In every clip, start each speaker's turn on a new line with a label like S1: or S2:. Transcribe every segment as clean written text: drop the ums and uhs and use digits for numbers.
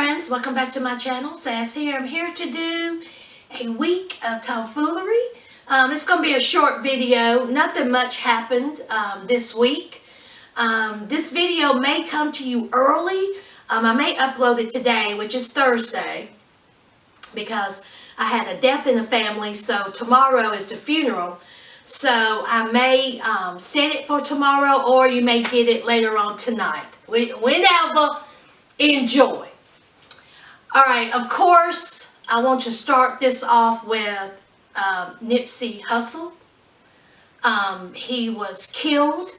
S1: friends, welcome back to my channel. Sas here. I'm here to do a week of tomfoolery. It's going to be a short video. Nothing much happened this week. This video may come to you early. I may upload it today, which is Thursday, because I had a death in the family, so tomorrow is the funeral. So I may set it for tomorrow, or you may get it later on tonight. Whenever, enjoy. Alright, of course, I want to start this off with Nipsey Hussle. He was killed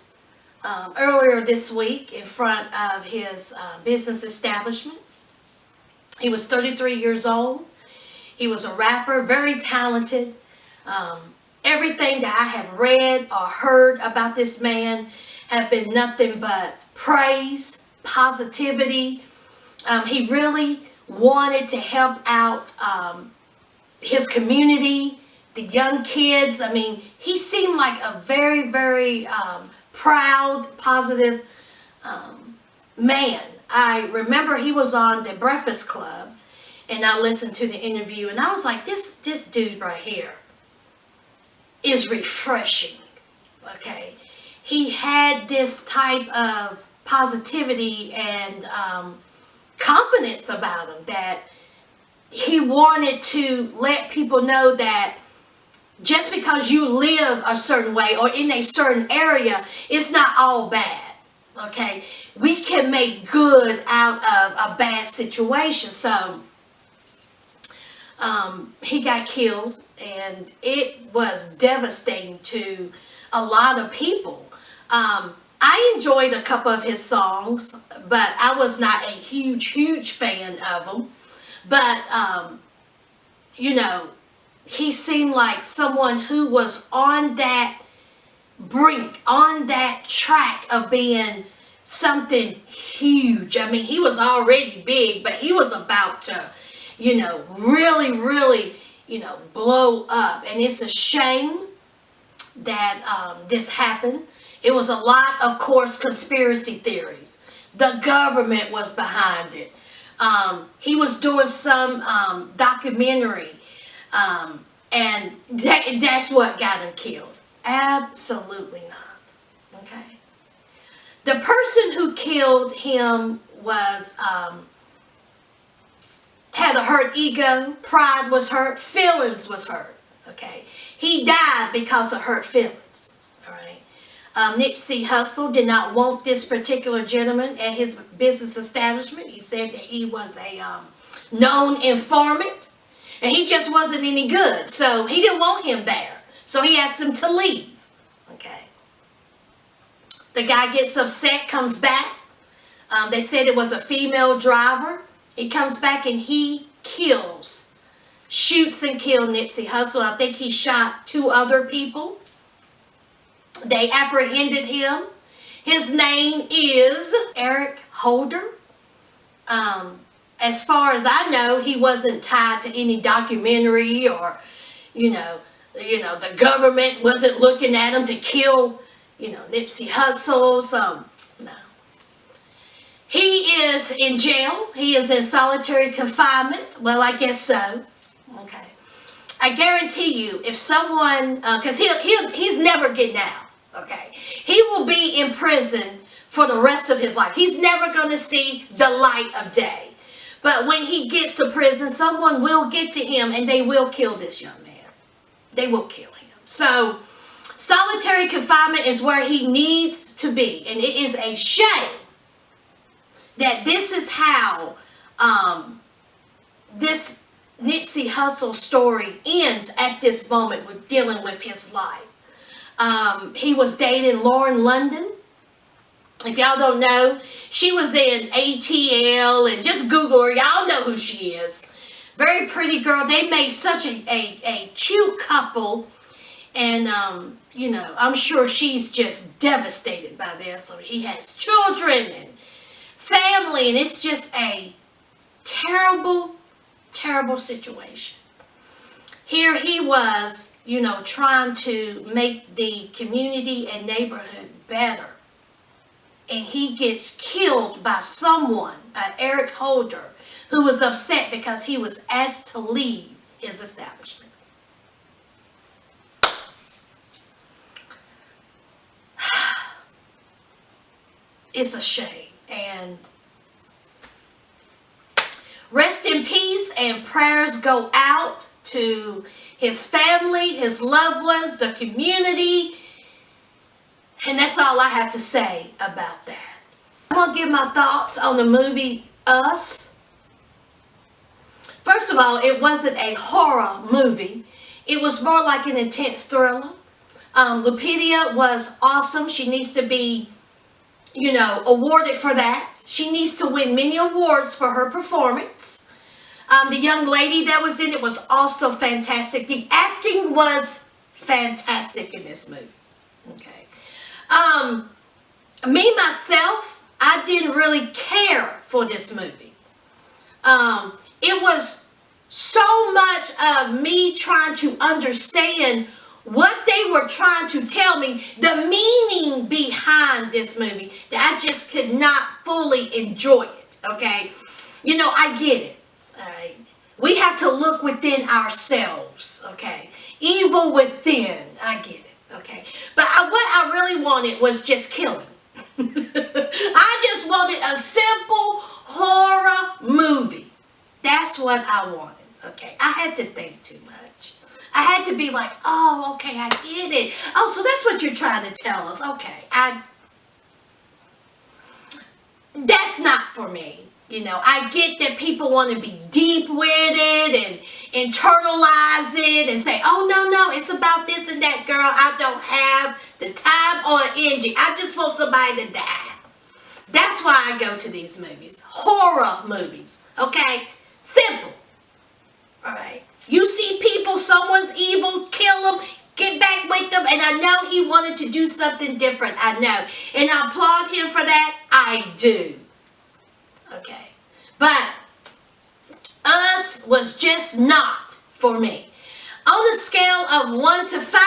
S1: earlier this week in front of his business establishment. He was 33 years old. He was a rapper, very talented. Everything that I have read or heard about this man have been nothing but praise, positivity. He really wanted to help out his community, the young kids. I mean, he seemed like a very, very proud, positive man. I remember he was on the Breakfast Club, and I listened to the interview, and I was like, this dude right here is refreshing. Okay, he had this type of positivity and confidence about him, that he wanted to let people know that just because you live a certain way or in a certain area, it's not all bad. Okay, we can make good out of a bad situation. So he got killed, and it was devastating to a lot of people. I enjoyed a couple of his songs, but I was not a huge fan of them. But, you know, he seemed like someone who was on that brink, on that track of being something huge. I mean, he was already big, but he was about to, you know, really, you know, blow up. And it's a shame that this happened. It was a lot, of course, conspiracy theories. The government was behind it. He was doing some documentary, and that's what got him killed. Absolutely not. Okay. The person who killed him was had a hurt ego, pride was hurt, feelings was hurt. Okay. He died because of hurt feelings. Nipsey Hussle did not want this particular gentleman at his business establishment. He said that he was a known informant, and he just wasn't any good. So he didn't want him there. So he asked him to leave. Okay. The guy gets upset, comes back. They said it was a female driver. He comes back and he shoots and kills Nipsey Hussle. I think he shot 2 other people. They apprehended him. His name is Eric Holder. As far as I know, he wasn't tied to any documentary, or, you know, the government wasn't looking at him to kill, you know, Nipsey Hussle. So, no. He is in jail. He is in solitary confinement. Well, I guess so. Okay. I guarantee you, if someone, because he's never getting out. Okay, he will be in prison for the rest of his life. He's never going to see the light of day. But when he gets to prison, someone will get to him, and they will kill this young man. They will kill him. So, solitary confinement is where he needs to be. And it is a shame that this is how this Nipsey Hussle story ends at this moment with dealing with his life. He was dating Lauren London. If y'all don't know, she was in ATL, and just Google her. Y'all know who she is. Very pretty girl. They made such a cute couple. And, you know, I'm sure she's just devastated by this. So he has children and family, and it's just a terrible, terrible situation. Here he was, you know, trying to make the community and neighborhood better. And he gets killed by someone, Eric Holder, who was upset because he was asked to leave his establishment. It's a shame. And rest in peace, and prayers go out to his family, his loved ones, the community. And that's all I have to say about that. I'm going to give my thoughts on the movie Us. First of all, it wasn't a horror movie. It was more like an intense thriller. Lupita was awesome. She needs to be, awarded for that. She needs to win many awards for her performance. The young lady that was in it was also fantastic. The acting was fantastic in this movie. Okay. Me, myself, I didn't really care for this movie. It was so much of me trying to understand what they were trying to tell me, the meaning behind this movie, that I just could not fully enjoy it, okay? I get it, all right? We have to look within ourselves, okay? Evil within, I get it, okay? But what I really wanted was just killing. I just wanted a simple horror movie. That's what I wanted, okay? I had to think too much. I had to be like, oh, okay, I get it. Oh, so that's what you're trying to tell us. Okay, that's not for me. I get that people want to be deep with it and internalize it and say, oh, no, it's about this and that, girl. I don't have the time or energy. I just want somebody to die. That's why I go to these movies. Horror movies, okay? Simple. All right. You see people, someone's evil, kill them, get back with them, and I know he wanted to do something different. I know. And I applaud him for that. I do. Okay. But Us was just not for me. On a scale of 1 to 5,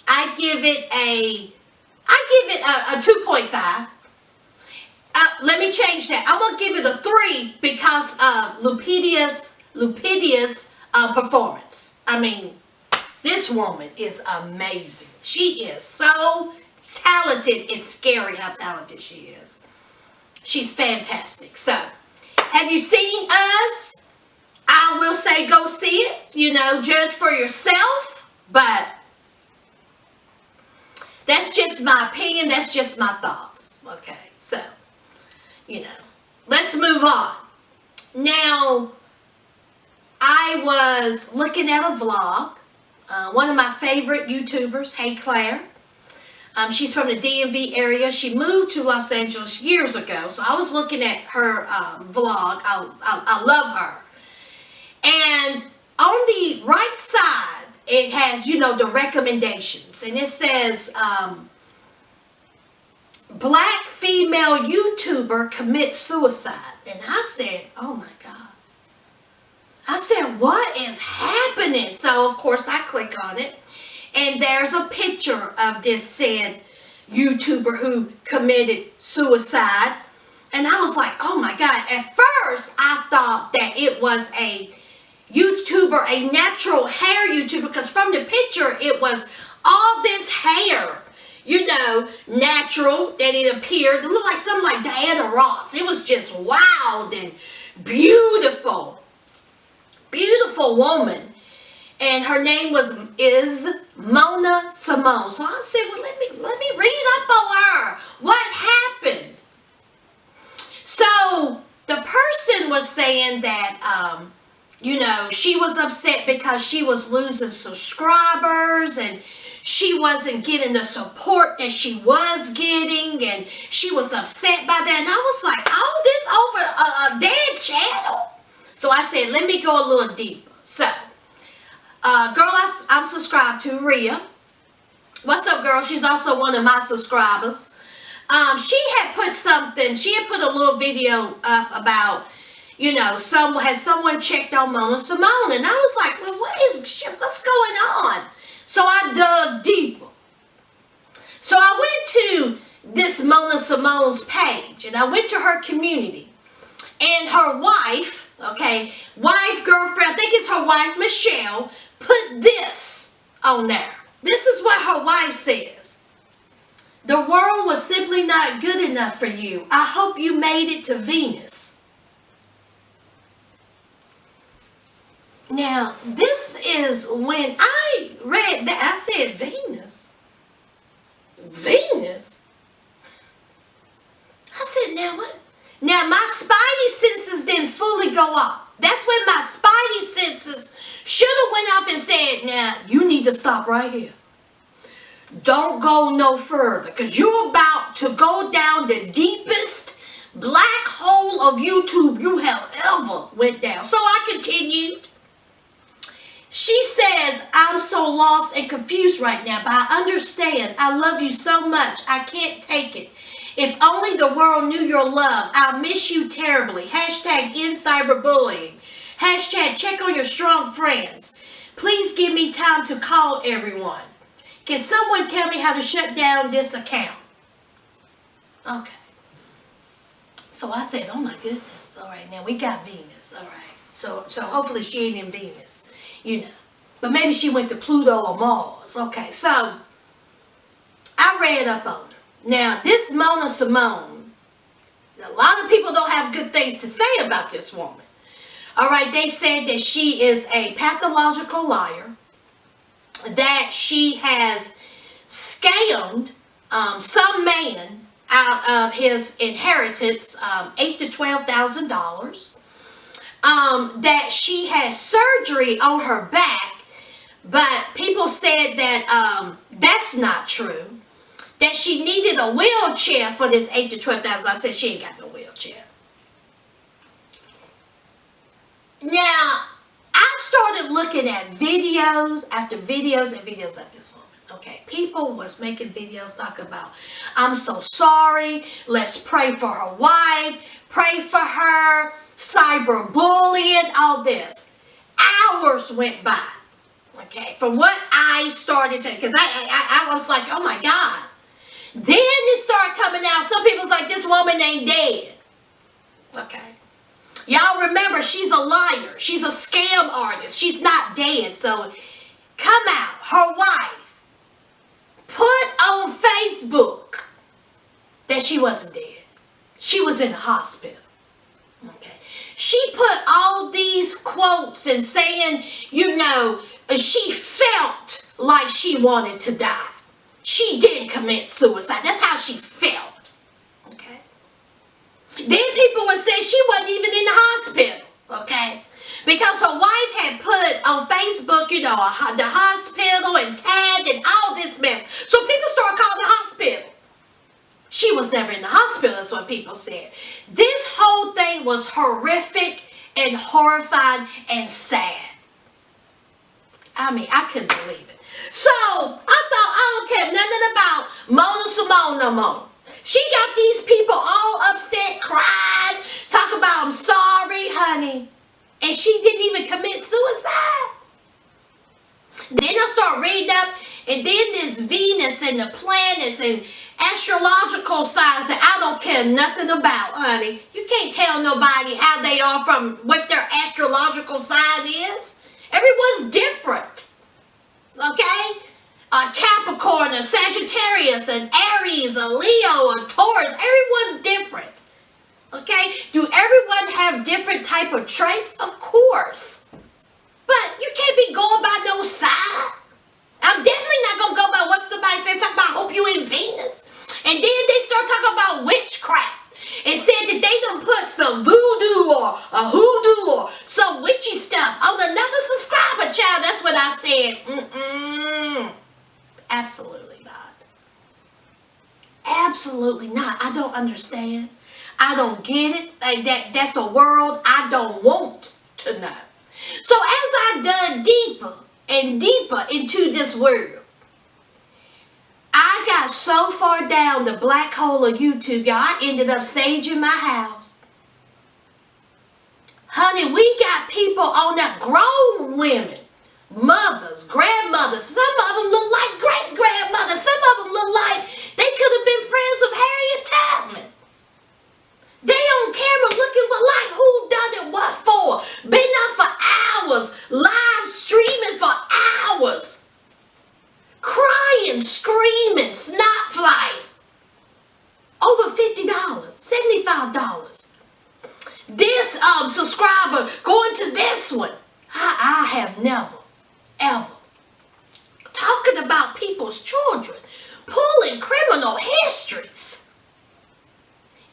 S1: I give it a 2.5. Let me change that. I'm going to give it a 3 because of Lupita's performance. I mean, this woman is amazing. She is so talented. It's scary how talented she is. She's fantastic. So, have you seen Us? I will say go see it. Judge for yourself. But that's just my opinion. That's just my thoughts. Okay, so, let's move on. Now, I was looking at a vlog. One of my favorite YouTubers, Hey Claire. She's from the DMV area. She moved to Los Angeles years ago. So I was looking at her vlog. I love her. And on the right side, it has, the recommendations. And it says, Black female YouTuber commits suicide. And I said, oh my God. I said, what is happening? So, of course, I click on it. And there's a picture of this said YouTuber who committed suicide. And I was like, oh my God. At first, I thought that it was a YouTuber, a natural hair YouTuber. Because from the picture, it was all this hair, natural, that it appeared. It looked like something like Diana Ross. It was just wild and beautiful. Beautiful woman. And her name is Mona Simone. So I said, well, let me read up on her. What happened? So the person was saying that, she was upset because she was losing subscribers and she wasn't getting the support that she was getting, and she was upset by that. And I was like, oh, this over a dead channel? So I said, let me go a little deeper. So, girl I'm subscribed to, Rhea. What's up, girl? She's also one of my subscribers. She had put a little video up about, has someone checked on Mona Simone? And I was like, well, what's going on? So I dug deeper. So I went to this Mona Simone's page, and I went to her community. And her wife, okay, wife, girlfriend, I think it's her wife, Michelle, put this on there. This is what her wife says. The world was simply not good enough for you. I hope you made it to Venus. Now, this is when I read that, I said, Venus? Venus? I said, now what? Now, my spidey senses didn't fully go off. That's when my spidey senses should have went off and said, now, you need to stop right here. Don't go no further, because you're about to go down the deepest black hole of YouTube you have ever went down. So I continued. She says, I'm so lost and confused right now, but I understand. I love you so much. I can't take it. If only the world knew your love. I'll miss you terribly. Hashtag end cyberbullying. Hashtag check on your strong friends. Please give me time to call everyone. Can someone tell me how to shut down this account? Okay. So I said, oh my goodness. All right, now we got Venus. All right. So hopefully she ain't in Venus, you know. But maybe she went to Pluto or Mars. Okay, so I read up on her. Now, this Mona Simone, a lot of people don't have good things to say about this woman. All right, they said that she is a pathological liar, that she has scammed some man out of his inheritance, $8,000 to $12,000, that she has surgery on her back, but people said that that's not true. That she needed a wheelchair for this $8,000 to $12,000. I said she ain't got no wheelchair. Now, I started looking at videos after videos and videos of this woman. Okay, people was making videos talking about, I'm so sorry, let's pray for her wife, pray for her, cyberbullying, all this. Hours went by. Okay, from what I started to, because I was like, oh my God. Then it started coming out. Some people's like, this woman ain't dead. Okay. Y'all remember, she's a liar. She's a scam artist. She's not dead. So, come out. Her wife put on Facebook that she wasn't dead. She was in the hospital. Okay. She put all these quotes and saying, you know, she felt like she wanted to die. She didn't commit suicide. That's how she felt. Okay. Then people would say she wasn't even in the hospital. Okay. Because her wife had put on Facebook, you know, the hospital and tagged and all this mess. So people started calling the hospital. She was never in the hospital, is what people said. This whole thing was horrific and horrifying and sad. I mean, I couldn't believe it. So, I thought, I don't care nothing about Mona Simone no more. She got these people all upset, cried, talk about, I'm sorry, honey. And she didn't even commit suicide. Then I start reading up, and then this Venus and the planets and astrological signs that I don't care nothing about, honey. You can't tell nobody how they are from what their astrological sign is. Everyone's different. Okay? A Capricorn, a Sagittarius, an Aries, a Leo, a Taurus. Everyone's different. Okay? Do everyone have different type of traits? Of course. But you can't be going by no sign. I'm definitely not going to go by what somebody says. Talk about, I hope you in Venus. And then they start talking about witchcraft. And said that they done put some voodoo or a hoodoo or some witchy stuff on another subscriber, child. That's what I said. Absolutely not. Absolutely not. I don't understand. I don't get it. That's a world I don't want to know. So as I dug deeper and deeper into this world, I got so far down the black hole of YouTube, y'all, I ended up saging my house. Honey, we got people on that, grown women, mothers, grandmothers. Some of them look like great-grandmothers. Some of them look like they could have been friends with Harriet Tubman. They on camera looking like who done it what for. $75. This subscriber going to this one. I have never, ever, talking about people's children, pulling criminal histories,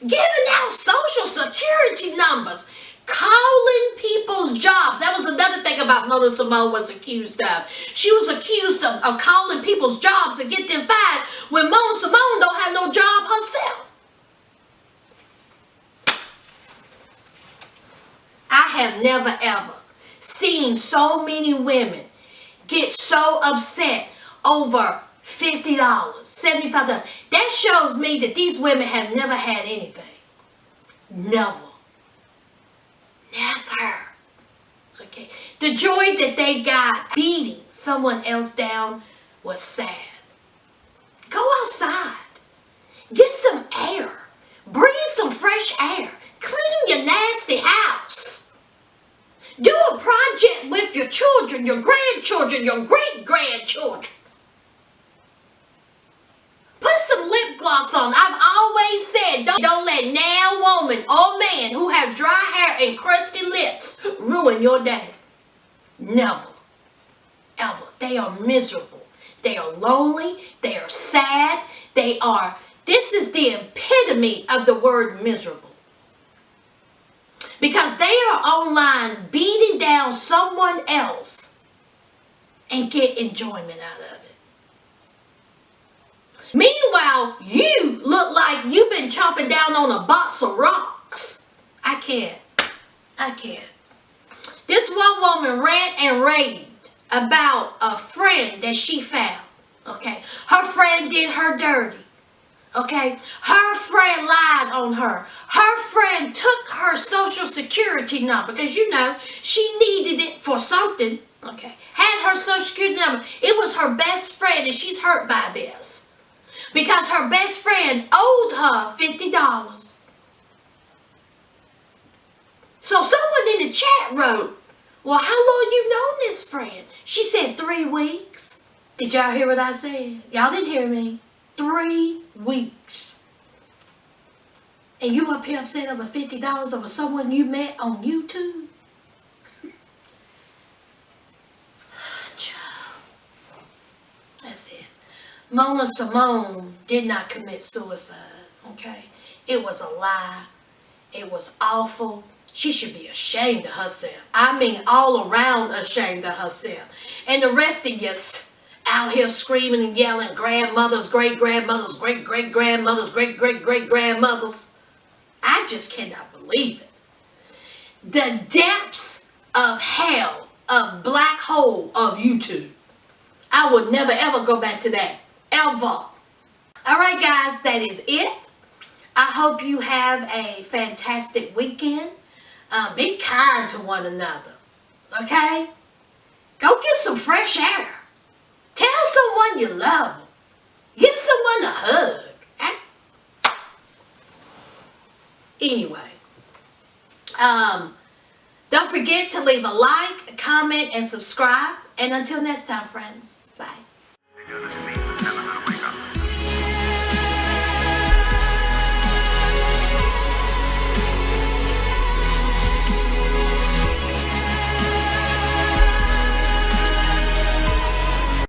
S1: giving out social security numbers, calling people's jobs. That was another thing about Mona Simone was accused of. She was accused of calling people's jobs and get them fired when Mona Simone don't have no job herself. I have never ever seen so many women get so upset over $50, $75. That shows me that these women have never had anything. Never. Never. Okay. The joy that they got beating someone else down was sad. Go outside. Get some air. Breathe some fresh air. Clean your nasty house. Do a project with your children, your grandchildren, your great-grandchildren. Put some lip gloss on. I've always said, don't let now woman or man who have dry hair and crusty lips ruin your day. Never. Ever. They are miserable. They are lonely. They are sad. This is the epitome of the word miserable. Because they are online beating down someone else and get enjoyment out of it. Meanwhile, you look like you've been chomping down on a box of rocks. I can't. This one woman ranted and raved about a friend that she found. Okay. Her friend did her dirty. Okay. Her friend lied on her. Her friend took her social security number because, you know, she needed it for something. Okay. Had her social security number. It was her best friend and she's hurt by this. Because her best friend owed her $50. So someone in the chat wrote, well, how long you known this friend? She said 3 weeks. Did y'all hear what I said? Y'all didn't hear me. 3 weeks. And you up here upset over $50 over someone you met on YouTube? That's it. Mona Simone did not commit suicide, okay? It was a lie. It was awful. She should be ashamed of herself. I mean, all around ashamed of herself. And the rest of you out here screaming and yelling, grandmothers, great-grandmothers, great-great-grandmothers, great-great-great-grandmothers. I just cannot believe it. The depths of hell, of black hole of YouTube. I would never ever go back to that. Ever. Alright guys, that is it. I hope you have a fantastic weekend. Be kind to one another. Okay? Go get some fresh air. Tell someone you love them. Give someone a hug. Anyway. Don't forget to leave a like, a comment, and subscribe. And until next time, friends.